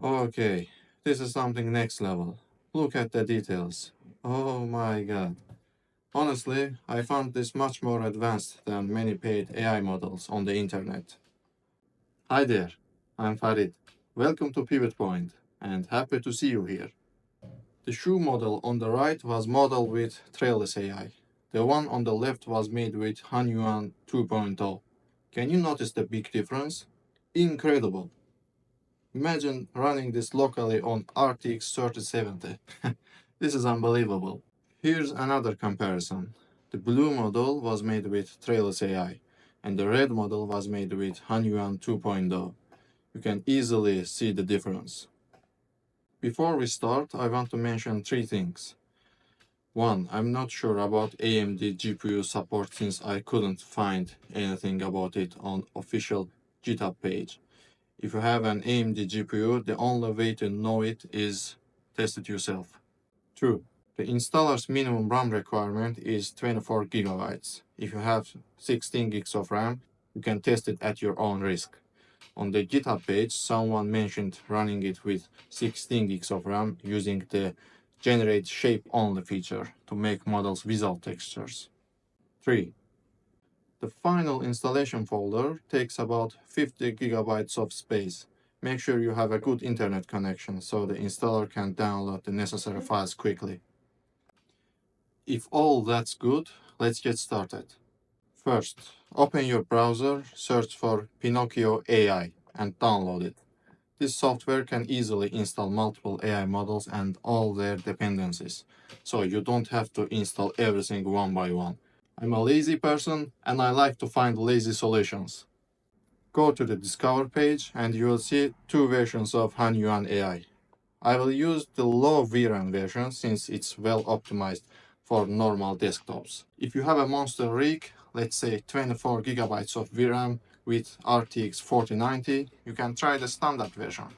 Okay, this is something next level. Look at the details. Oh my god. Honestly, I found this much more advanced than many paid AI models on the internet. Hi there, I'm Farid. Welcome to Pivot Point, and happy to see you here. The shoe model on the right was modeled with Trellis AI. The one on the left was made with Hunyuan 2.0. Can you notice the big difference? Incredible! Imagine running this locally on RTX 3070. This is unbelievable. Here's another comparison. The blue model was made with Trellis AI, and the red model was made with Hunyuan 2.0. You can easily see the difference. Before we start, I want to mention three things. One, I'm not sure about AMD GPU support since I couldn't find anything about it on official GitHub page. If you have an AMD GPU, the only way to know it is test it yourself. Two, the installer's minimum RAM requirement is 24 gigabytes. If you have 16 gigs of RAM, you can test it at your own risk. On the GitHub page, someone mentioned running it with 16 gigs of RAM using the generate shape only feature to make models without textures. 3. The final installation folder takes about 50 gigabytes of space. Make sure you have a good internet connection so the installer can download the necessary files quickly. If all that's good, let's get started. First, open your browser, search for Pinocchio AI, and download it. This software can easily install multiple AI models and all their dependencies, so you don't have to install everything one by one. I'm a lazy person and I like to find lazy solutions. Go to the Discover page and you will see two versions of Hunyuan AI. I will use the low VRAM version since it's well optimized for normal desktops. If you have a monster rig, let's say 24 gigabytes of VRAM with RTX 4090, you can try the standard version.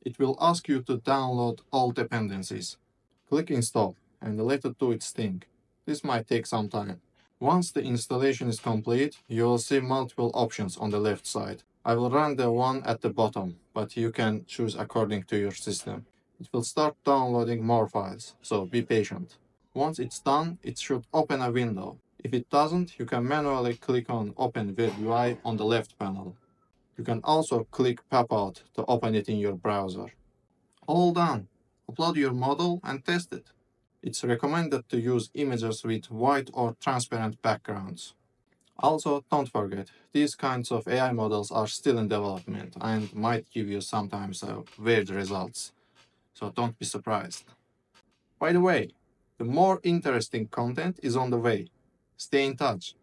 It will ask you to download all dependencies. Click Install and let it do its thing. This might take some time. Once the installation is complete, you will see multiple options on the left side. I will run the one at the bottom, but you can choose according to your system. It will start downloading more files, so be patient. Once it's done, it should open a window. If it doesn't, you can manually click on Open Web UI on the left panel. You can also click Pop Out to open it in your browser. All done. Upload your model and test it. It's recommended to use images with white or transparent backgrounds. Also, don't forget, these kinds of AI models are still in development and might give you sometimes weird results, so don't be surprised. By the way, the more interesting content is on the way. Stay in touch.